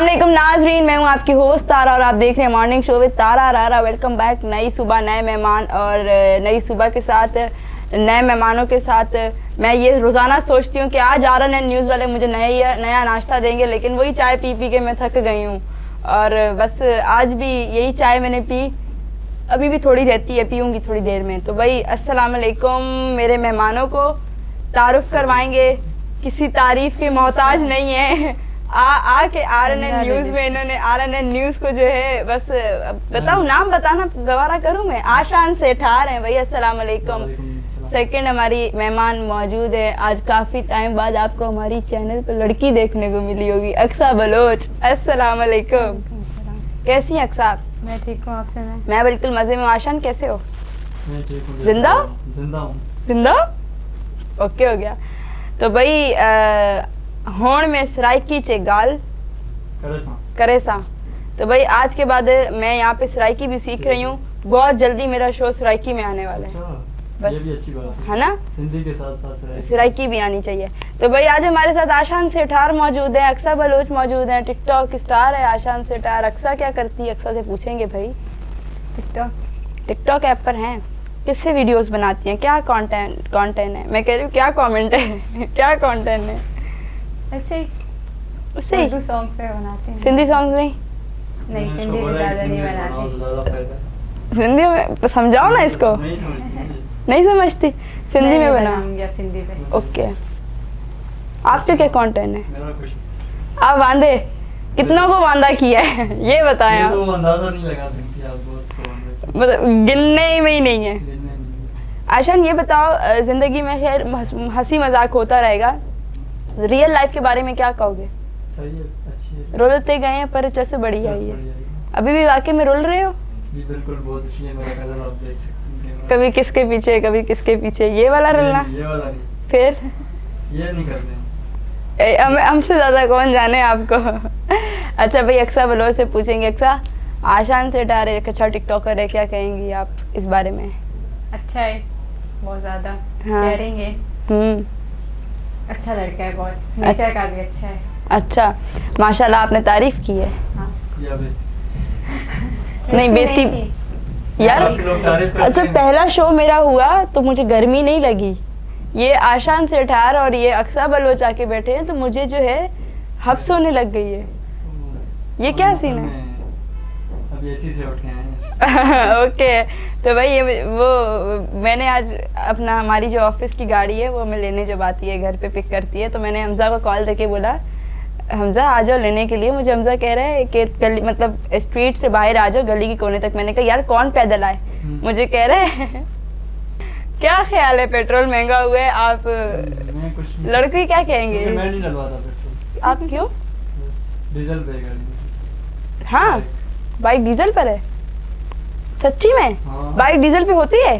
अस्सलामुअलैकुम नाज़रीन, मैं हूँ आपकी होस्ट तारा और आप देख रहे हैं मॉर्निंग शो विद तारा रारा। Welcome back. नई सुबह नए मेहमान और नई सुबह के साथ नए मेहमानों के साथ मैं ये रोज़ाना सोचती हूँ कि आज RNN न्यूज़ वाले मुझे नया नाश्ता देंगे, लेकिन वही चाय पी पी के मैं थक गई हूँ और बस आज भी यही चाय मैंने पी, अभी भी थोड़ी रहती है, पीऊँगी थोड़ी देर में। तो भाई अस्सलामुअलैकुम, मेरे मेहमानों को तारुफ करवाएंगे, किसी तारीफ़ के मोहताज नहीं है। आके RNN न्यूज़ में इन्होंने RNN न्यूज़ को जो है बस बताऊँ, नाम बताना गवारा करूँ मैं। आशान सेठार हैं भाई, अस्सलाम वालेकुम। सेकंड हमारी मेहमान मौजूद है, आज काफ़ी टाइम बाद आपको हमारी चैनल पर लड़की देखने को मिली होगी, अक्सा बलोच। अस्सलाम वालेकुम। कैसी हैं अक्सा? मैं ठीक हूँ, आपसे? मैं बिल्कुल मज़े में। आशान कैसे हो? मैं ठीक हूँ। जिंदा जिंदा ओके हो गया। तो भाई होण में सराइकी चे गाल करे सा। तो भाई आज के बाद मैं यहाँ पे सराइकी भी सीख रही हूँ, बहुत जल्दी मेरा शो सराइकी में आने वाला है। बस ये भी अच्छी बात है ना, सिंधी के साथ साथ सराइकी भी आनी चाहिए। तो भाई आज हमारे साथ आशान सेठार मौजूद है, अक्सा बलोच मौजूद है, टिकटॉक स्टार है आशान सेठार। अक्सा क्या करती है, अक्सा से पूछेंगे भाई। टिकटॉक ऐप पर हैं, किससे वीडियोस बनाती हैं, क्या कंटेंट है, मैं कह रही हूँ क्या कमेंट है क्या कंटेंट है? ऐसे ही उर्दू सॉन्ग पे बनाते हैं, सिंधी सॉन्ग्स नहीं? नहीं सिंधी में ज़्यादा नहीं बनाते। सिंधी में समझाओ ना इसको। नहीं समझती? सिंधी में बनाऊंगी सिंधी पे। ओके। आपके क्या कंटेंट है? मेरा कुछ आप वांदे कितनों को वांदा किया है ये बताएं आप। तो अंदाजा नहीं लगा सकती आप, बहुत मतलब गिनने में ही नहीं है। गिनने नहीं। आशान ये बताओ, जिंदगी में खैर हंसी मजाक होता रहेगा, रियल लाइफ के बारे में क्या कहोगे? सही है, अच्छी है। रोलते गए हैं पर चस बड़ी आई है। बढ़िया है। अभी भी वाकई में रोल रहे हो? जी बिल्कुल, बहुत अच्छी है। मेरा कलर आप देख सकते हैं। कभी किसके पीछे कभी किसके पीछे, ये वाला रोलना? ये वाला नहीं, फिर ये नहीं करते। हमसे ज्यादा कौन जाने आपको। अच्छा भाई, अक्सा बलोच से पूछेंगे। अक्सा, आशान सेठार एक अच्छा टिकटॉकर है, क्या कहेंगी आप इस बारे में? अच्छा है, बहुत ज़्यादा हाँ। करेंगे। अच्छा लड़का है, बहुत नेचर का भी अच्छा है। अच्छा, माशाल्लाह, आपने तारीफ की है। हाँ। या बेइज्जती नहीं बेइज्जती यार। काफी लोग तारीफ करते अच्छा, हैं। पहला शो मेरा हुआ तो मुझे गर्मी नहीं लगी। ये आशान सेठार और ये अक्सा बलोच आके बैठे हैं तो मुझे जो है हब्स होने लग गई है। ये क्या सीन है? अभी एसी से उठ के आए हैं। ओके। तो भाई ये वो मैंने आज अपना, हमारी जो ऑफिस की गाड़ी है वो हमें लेने जब आती है, घर पे पिक करती है, तो मैंने हमजा को कॉल करके बोला, हमजा आ जाओ लेने के लिए मुझे। हमजा कह रहा है कि गली, मतलब स्ट्रीट से बाहर आ जाओ गली की कोने तक। मैंने कहा यार कौन पैदल आए? मुझे कह रहे हैं क्या ख्याल है, पेट्रोल महंगा हुआ है, आप लड़के क्या कहेंगे? मैं नहीं डलवाता पेट्रोल। आप क्यों? डीजल पे गाड़ी। हाँ, बाइक डीजल पर है? सच्ची में? हाँ। बाइक डीजल पे होती है?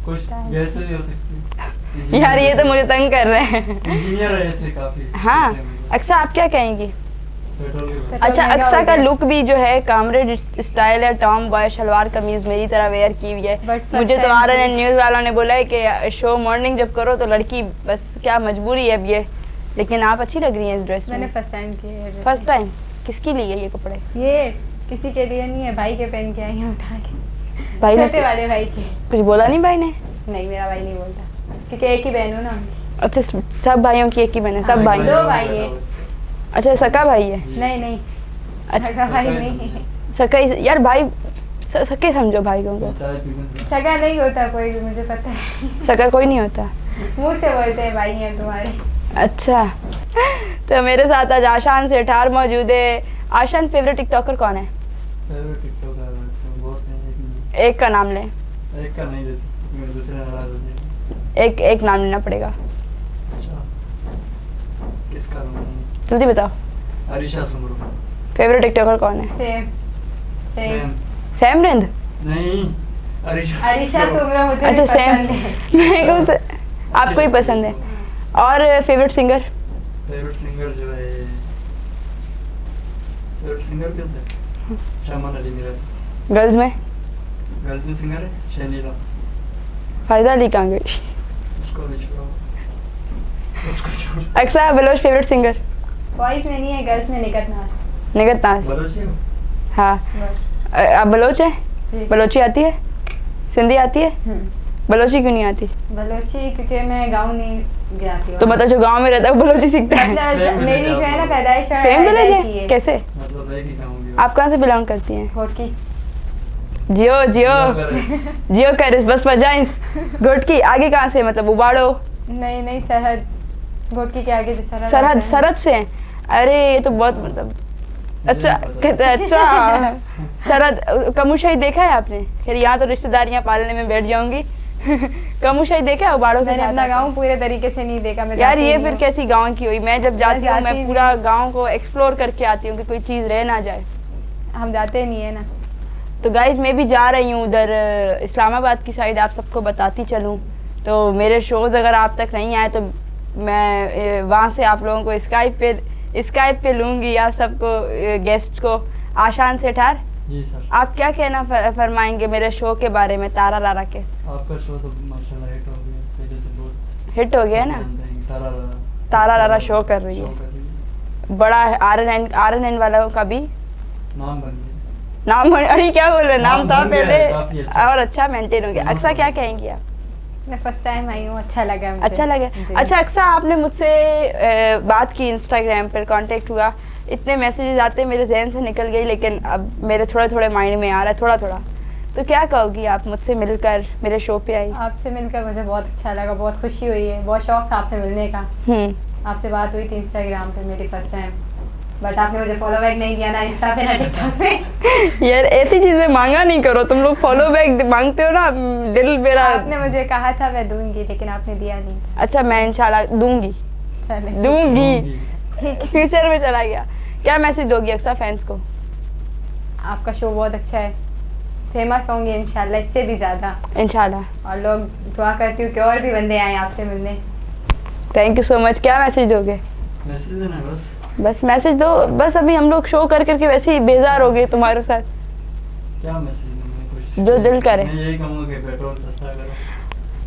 कुछ गैस पे भी हो सकती है। यार ये तो मुझे तंग कर रहे हैं। इंजीनियर है ऐसे काफी। हाँ। अक्सा, आप क्या कहेंगी? पेट्रोल के अच्छा, महंगा अक्सा हो का गया। लुक भी जो है कामरेड स्टाइल है, टॉम बॉय, शलवार कमीज मेरी तरह वेयर की हुई है। But first मुझे तो time RNN न्यूज़ वालों ने बोला है कि शो मॉर्निंग जब करो तो लड़की बस क्या मजबूरी है अब ये, लेकिन आप अच्छी लग रही हैं इस ड्रेस मैंने में। फर्स्ट टाइम किए है। First time? किसकी ली है ये कपड़े? ये किसी के लिए नहीं है, भाई के पहन के आई हूँ उठा के। भाई ने छोटे वाले भाई के। कुछ बोला नहीं भाई ने? नहीं, मेरा भाई नहीं बोलता क्योंकि एक ही बहन हूँ ना। अच्छा, सब भाइयों की एक ही बहन है? सब हाँ, भाई? दो भाई है। अच्छा, सका भाई है? नहीं नहीं, अच्छा, सगा भाई नहीं। सका ही यार, भाई सके समझो भाई को। चाय पी सगा नहीं होता कोई भी, मुझे पता है। सका कोई नहीं होता? मुंह से बोलते हैं भाई हैं तुम्हारे। अच्छा। तो मेरे साथ आज आशान सेठार मौजूद है। आशान, फेवरेट टिकटॉकर कौन है? फेवरेट टिकटॉकर बहुत हैं, एक का नाम लें। एक का नहीं ले सकते, दूसरे नाराज हो जाएंगे। एक नाम लेना पड़ेगा। अच्छा, किसका नाम? जल्दी बताओ। अरीशा सुमरू। फेवरेट टिकटॉकर कौन है? Same same. सैम रिंद? नहीं, अरीशा सुमरा मुझे अच्छा, भी सैम। पसंद है। मेरे को आपको ही पसंद है। और फेवरेट सिंगर? फेवरेट सिंगर जो है, फेवरेट सिंगर भी होता है शमान अली मेरा। गर्ल्स में? गर्ल्स में सिंगर है शनीला। फायदा अली कहाँ गई? उसको भी छोड़ो, उसको छोड़ो। Aqsa Baloch favourite singer? Boys में नहीं है, गर्ल्स में निकत नास। निगत नास। बलोची हो? हाँ। बस। आप बलोच है? जी। बलोची आती है? सिंधी आती है? बलोची क्यों नहीं आती? बलोची क्योंकि मैं गाँव नहीं जाती हूँ। तो मतलब जो गांव में रहता है वो बलोची सीखता है? मतलब मेरी जो है ना पैदाइश सेम विलेज है? कैसे? मतलब एक ही गाँव की हो। आप कहाँ से बिलोंग करती हैं? घोटकी। जियो जियो बरस। जियो करिस बस बजाइस। घोटकी आगे कहाँ से, मतलब उबाड़ो? नहीं नहीं, सरहद। घोटकी के आगे जो सरहद सरहद, आता है। सरहद से हैं? अरे ये तो बहुत मतलब अच्छा मुझे नहीं पता। कहते हैं। अच्छा सरहद कमुशाही देखा है आपने? खैर यहाँ तो रिश्तेदारियाँ पालने में बैठ जाऊंगी। कमुशाही देखा है उबाड़ो के मैंने साथ? अपना गाँव पूरे तरीके से नहीं देखा। मैं यार जाती ये नहीं फिर हूँ। कैसी गांव की हुई? मैं जब जाती हूँ जाती मैं नहीं पूरा गांव को एक्सप्लोर करके आती हूँ कि कोई चीज़ रह ना जाए। हम जाते नहीं है ना। तो गाइज मैं भी जा रही हूँ उधर इस्लामाबाद की साइड, आप सबको बताती चलूँ। तो मेरे शोज़ अगर आप तक नहीं आए तो मैं वहाँ से आप लोगों को स्काइप पे लूँगी, या सबको गेस्ट को। आशान सेठार, जी सर। आप क्या कहना फरमाएंगे मेरे शो के बारे में, तारा रारा के? आपका शो तो माशाल्लाह हिट हो गया, पहले से बहुत हिट हो गया है ना? जानते हैं, तारा रारा। तारा रारा शो कर रही शो है। कर रही है। बड़ा RNN वालों का भी नाम बन गया। नाम। अरे क्या बोल रहे हैं, नाम नाम था बन गया है, पहले काफी अच्छा। और अच्छा मेंटेन हो गया। नाम अक्सा बन क्या गया। कहेंगी आप? मैं फर्स्ट टाइम आई हूँ, अच्छा लगा मुझे। अच्छा लगे? जी। अच्छा अक्सा, आपने मुझसे बात की, इंस्टाग्राम पर कांटेक्ट हुआ, इतने मैसेजेस आते मेरे जहन से निकल गई, लेकिन अब मेरे थोड़े थोड़े माइंड में आ रहा है थोड़ा थोड़ा। तो क्या कहोगी आप मुझसे मिलकर, मेरे शो पे आई? आपसे मिलकर मुझे बहुत अच्छा लगा, बहुत खुशी हुई है, बहुत शौक था आपसे मिलने का। आपसे बात हुई थी इंस्टाग्राम पे मेरी फर्स्ट टाइम, बट आपने मुझे फॉलो बैक नहीं किया ना इंस्टा पे ना टिकटॉक पे। यार ऐसी चीजें मांगा नहीं करो तुम लोग, फॉलो बैक मांगते हो ना, दिल मेरा। आपने मुझे कहा था मैं दूंगी, लेकिन आपने दिया नहीं। अच्छा मैं इंशाल्लाह दूंगी, चले दूंगी। फ्यूचर में चला गया। क्या मैसेज दोगी अक्सा फैंस को? आपका शो बहुत अच्छा है, फेमस होंगे इंशाल्लाह, इससे भी ज़्यादा। इंशाल्लाह। और लोग दुआ करती हूँ कि और भी बंदे आए आपसे मिलने। Thank you so much. क्या मैसेज दोगे? मैसेज देना है बस। बस मैसेज दो बस। अभी हम लोग शो कर करके वैसे ही बेजार हो गए तुम्हारे साथ। क्या मैसेज देना है? कुछ जो दिल करे। मैं यही कहूँगा कि पेट्रोल सस्ता करो,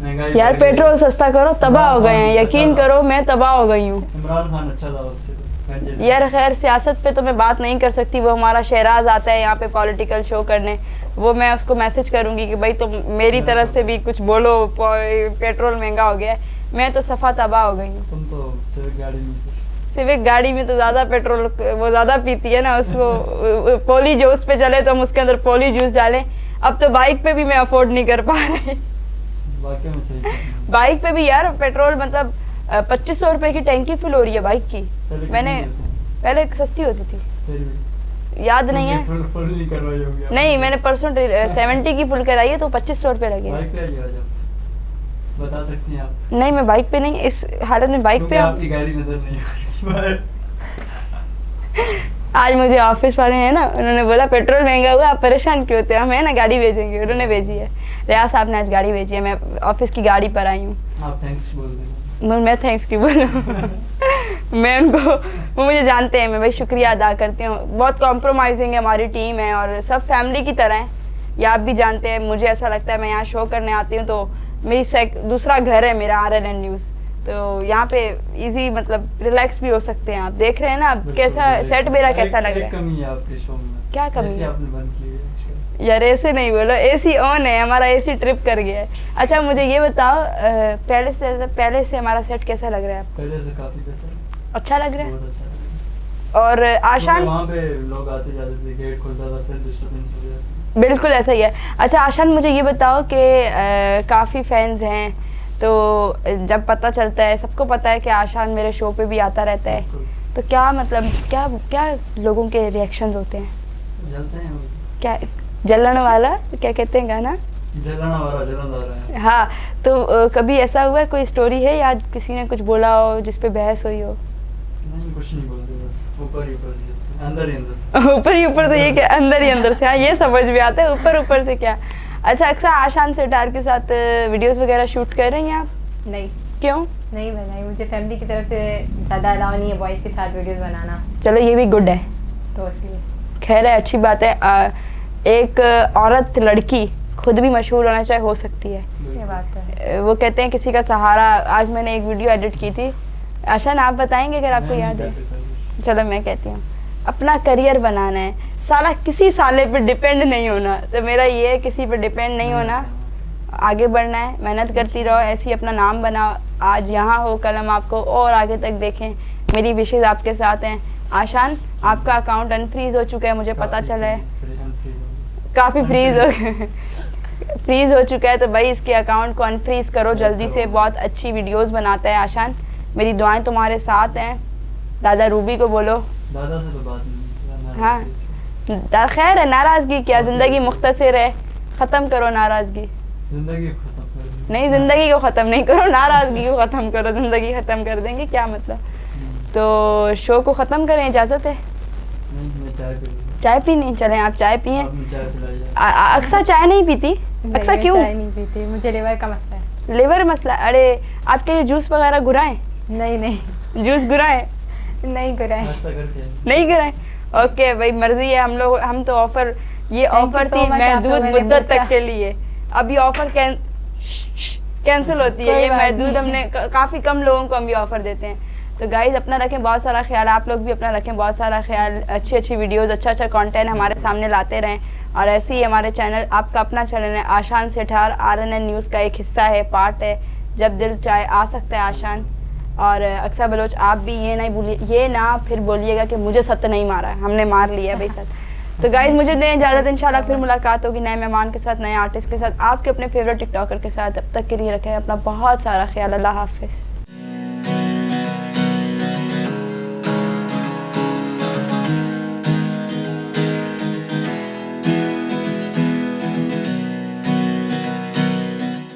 महंगाई यार बढ़ गई। पेट्रोल सस्ता करो, तबाह हो गए हैं, अच्छा यकीन था। करो मैं तबाह हो गई हूँ। इमरान खान अच्छा था उससे तो। जैसे- यार खैर सियासत पे तो मैं बात नहीं कर सकती, वो हमारा शहराज आता है यहाँ पे पॉलिटिकल शो करने, वो मैं उसको मैसेज करूँगी कि भाई तुम मेरी तरफ से भी कुछ बोलो, पेट्रोल महंगा हो गया है। मैं तो सफ़ा तबाह हो गई हूँ। तुम तो सिर्फ गाड़ी में थे। सिविक गाड़ी में तो ज़्यादा पेट्रोल वो ज़्यादा पीती है ना, उसको पोली जूस पे चले तो हम उसके अंदर पोली जूस डालें। अब तो बाइक पे भी मैं अफोर्ड नहीं कर पा रही। वाकई में सही कहा। बाइक पे भी यार पेट्रोल मतलब 2500 रुपए की टैंकी फुल हो रही है बाइक की। पहले मैंने कितनी होती? पहले सस्ती होती थी, फिर भी याद नहीं है। फुल नहीं करवाई होगी आपने। नहीं मैंने परसों 70 की फुल कराई है तो 2500 रुपए लगे हैं। बाइक पे आइए आज आप, बता सकती हैं आप, नहीं मैं बाइक पे नहीं, इस हालत में बाइक क्योंकि पे आपकी गाड़ी नजर नहीं आ रही बाहर। आज मुझे ऑफिस वाले हैं ना, उन्होंने बोला पेट्रोल महंगा हुआ, आप परेशान क्यों होते हैं, हम है ना गाड़ी भेजेंगे। उन्होंने भेजी है, रियाज साहब ने आज गाड़ी भेजी है, मैं ऑफिस की गाड़ी पर आई हूँ। आप थैंक्स बोल देना। मैं थैंक्स क्यों बोलूँ? मैं उनको, वो मुझे जानते हैं, मैं भाई शुक्रिया अदा करती हूँ। बहुत कॉम्प्रोमाइजिंग है हमारी टीम है और सब फैमिली की तरह है, ये आप भी जानते हैं। मुझे ऐसा लगता है मैं यहाँ शो करने आती हूँ तो मेरी दूसरा घर है मेरा RNN न्यूज़, तो यहाँ पे इजी मतलब रिलैक्स भी हो सकते हैं। आप देख रहे हैं ना अब कैसा सेट मेरा कैसा लग रहा है। कमी है आपके शो में। क्या कमी है? आपने बंद की है। यार ऐसे नहीं बोलो, AC ऑन है, हमारा AC ट्रिप कर गया है। अच्छा मुझे ये बताओ पहले से हमारा सेट कैसा लग रहा है आपको? पहले से काफी बेहतर, अच्छा लग रहा है? बहुत अच्छा लग रहा है। और आशान? वहाँ पे लोग आते जाते थे, गेट खुलता था, फिर डिस्टर्बेंस हो जाती। बिल्कुल ऐसा ही है। अच्छा आशान मुझे ये बताओ कि काफ़ी फैंस हैं, तो जब पता चलता है, सबको पता है कि आशान मेरे शो पे भी आता रहता है, तो क्या मतलब क्या क्या लोगों के रिएक्शंस होते हैं? जलते हैं वो। क्या जलन वाला क्या कहते हैं गाना? जलना वाला जलनदार है। हाँ, तो कभी ऐसा हुआ है, कोई स्टोरी है या किसी ने कुछ बोला हो जिस पे बहस हुई हो? नहीं कुछ नहीं बोलते, बस ऊपर ही ऊपर से, अंदर ही अंदर से। ऊपर ही ऊपर से ये क्या, अंदर ही अंदर से? हाँ ये समझ में आता है, ऊपर ऊपर से क्या। अच्छा अक्सर आशान सेठार के साथ वीडियोस वगैरह शूट कर रही हैं आप? नहीं क्यों? नहीं बनाई, मुझे फैमिली की तरफ से ज़्यादा अलाउ नहीं है बॉयज़ के साथ वीडियोस बनाना, चलो ये भी गुड है, तो इसलिए। खैर है, अच्छी बात है। एक औरत लड़की खुद भी मशहूर होना चाहे हो सकती है, ये बात तो है। वो कहते हैं किसी का सहारा। आज मैंने एक वीडियो एडिट की थी, आशान आप बताएंगे अगर आपको मैं याद नहीं है? कर सकता कुछ। चलो मैं कहती हूँ, अपना करियर बनाना है, साला किसी साले पे डिपेंड नहीं होना। तो मेरा ये है, किसी पे डिपेंड नहीं होना, आगे बढ़ना है, मेहनत करती रहो, ऐसे ही अपना नाम बनाओ। आज यहाँ हो, कल हम आपको और आगे तक देखें। मेरी विशेज़ आपके साथ हैं। आशान, आपका अकाउंट अनफ्रीज़ हो चुका है, मुझे पता चला है, काफ़ी फ्रीज़ हो फ्रीज़ हो चुका है। तो भाई इसके अकाउंट को अनफ्रीज़ करो जल्दी से, बहुत अच्छी वीडियोस बनाता है आशान। मेरी दुआएं तुम्हारे साथ हैं। दादा रूबी को बोलो। दादा से तो बात नहीं। हाँ खैर है, नाराज़गी क्या, ज़िंदगी मुख्तसर है, ख़त्म करो नाराज़गी। जिंदगी को खत्म कर नहीं, ज़िंदगी को ख़त्म नहीं करो, नाराज़गी को ख़त्म करो। ज़िंदगी ख़त्म कर देंगे क्या मतलब। तो शो को ख़त्म करें, इजाज़त है। नहीं, मैं चाय पी लूँ। चाय पीनी, चलें आप चाय पिए। आपने चाय पिलाई। अक्सा चाय नहीं पीती? अक्सा मैं क्यों? चाय नहीं पीती, मुझे लिवर का मसला है। लिवर मसला? अरे आपके लिए जूस वगैरह घुराएं? नहीं नहीं जूस घुराएं? नहीं कराए। नाश्ता करके नहीं घुराएं? ओके भाई, मर्जी है। हम तो ऑफर, ये Thank you ऑफर so थी much, आप महदूद लोगों ने मुद्दत पूछा। तक के लिए। अब ये ऑफर कैंसिल होती है। कोई ये बात महदूद, नहीं। हमने काफ़ी कम लोगों को हम ये ऑफर देते हैं। तो गाइज अपना रखें बहुत सारा ख्याल, आप लोग भी अपना रखें बहुत सारा ख्याल। अच्छी अच्छी वीडियोस, अच्छा कंटेंट हमारे सामने लाते रहें। और ऐसे ही हमारे चैनल, आपका अपना चैनल है आशान सेठार, RNN न्यूज़ का एक हिस्सा है, पार्ट है। जब दिल चाहे आ सकता है आशान। और अक्सा बलोच, आप भी ये नहीं भूलिए, ये ना फिर बोलिएगा कि मुझे सत्य नहीं मारा, हमने मार लिया भाई सत्य। तो गाइज मुझे दें इजाज़त, इंशाल्लाह फिर मुलाकात होगी नए मेहमान के साथ, नए आर्टिस्ट के साथ, आपके अपने फेवरेट टिकटॉकर के साथ। अब तक के लिए रखें अपना बहुत सारा ख्याल। अल्लाह हाफिज़।